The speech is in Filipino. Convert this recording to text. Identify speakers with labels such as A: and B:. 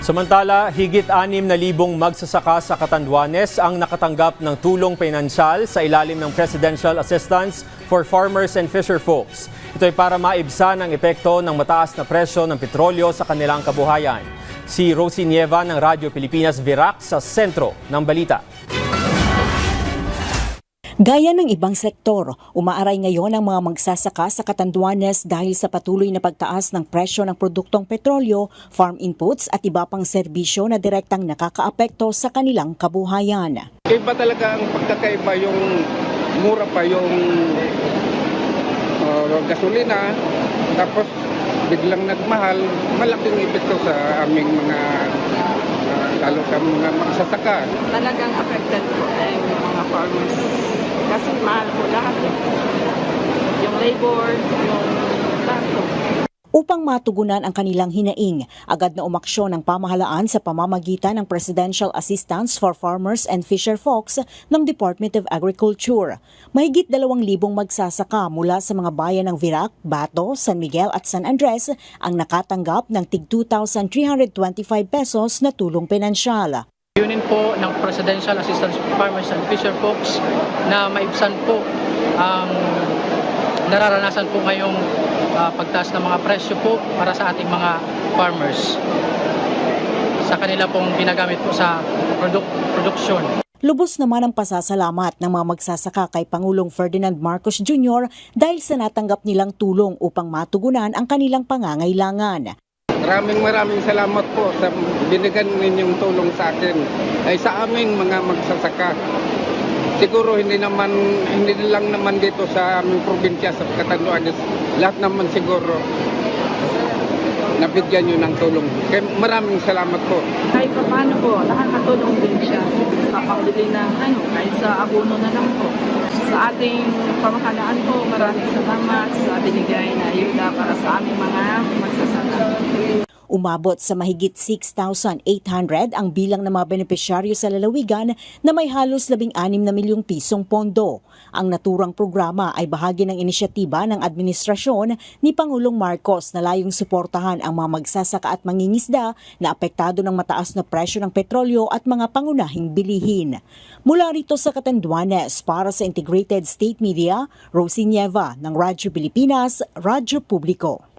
A: Samantala, higit 6,000 magsasaka sa Catanduanes ang nakatanggap ng tulong pinansyal sa ilalim ng Presidential Assistance for Farmers and Fisherfolks. Ito ay para maibsan ang epekto ng mataas na presyo ng petrolyo sa kanilang kabuhayan. Si Rosie Nieva ng Radyo Pilipinas Virac sa sentro ng balita.
B: Gaya ng ibang sektor, umaaray ngayon ang mga magsasaka sa Catanduanes dahil sa patuloy na pagtaas ng presyo ng produktong petrolyo, farm inputs at iba pang serbisyo na direktang nakakaapekto sa kanilang kabuhayan.
C: Iba talaga ang pagkakaiba, yung mura pa yung gasolina, tapos biglang nagmahal, malaking epekto sa aming mga lalo sa mga magsasaka.
D: Talagang affected po ay mga farmers. Kasi mahal po lahat. Yung labor, yung lahat po.
B: Upang matugunan ang kanilang hinaing, agad na umaksyon ng pamahalaan sa pamamagitan ng Presidential Assistance for Farmers and Fisherfolks ng Department of Agriculture. Mahigit 2,000 magsasaka mula sa mga bayan ng Virac, Bato, San Miguel at San Andres ang nakatanggap ng tig 2,325 pesos na tulong pinansyal.
E: Yunin po ng Presidential Assistance for Farmers and Fisherfolks na maibsan po ang nararanasan po ngayong pagtaas ng mga presyo po para sa ating mga farmers sa kanila pong ginagamit po sa produksyon.
B: Lubos naman ang pasasalamat ng mga magsasaka kay Pangulong Ferdinand Marcos Jr. dahil sa natanggap nilang tulong upang matugunan ang kanilang pangangailangan.
C: Maraming salamat po sa binigyan ninyong tulong sa akin ay sa aming mga magsasaka. Siguro hindi lang naman dito sa aming probinsya sa Catanduanes, lahat naman siguro nabigyan nyo ng tulong. Kaya maraming salamat po.
D: Kahit paano po, nakakatulong din siya sa pangbili ng kahit sa abono na lang po. Sa ating pamahalaan po, maraming salamat sa binigay na ayuda para sa aming mga magsasaka.
B: Umabot sa mahigit 6,800 ang bilang ng mga benepisyaryo sa lalawigan na may halos 16 na milyong pisong pondo. Ang naturang programa ay bahagi ng inisyatiba ng administrasyon ni Pangulong Marcos na layong suportahan ang mga magsasaka at mangingisda na apektado ng mataas na presyo ng petrolyo at mga pangunahing bilihin. Mula rito sa Catanduanes para sa Integrated State Media, Rosie Nieva ng Radyo Pilipinas, Radyo Publiko.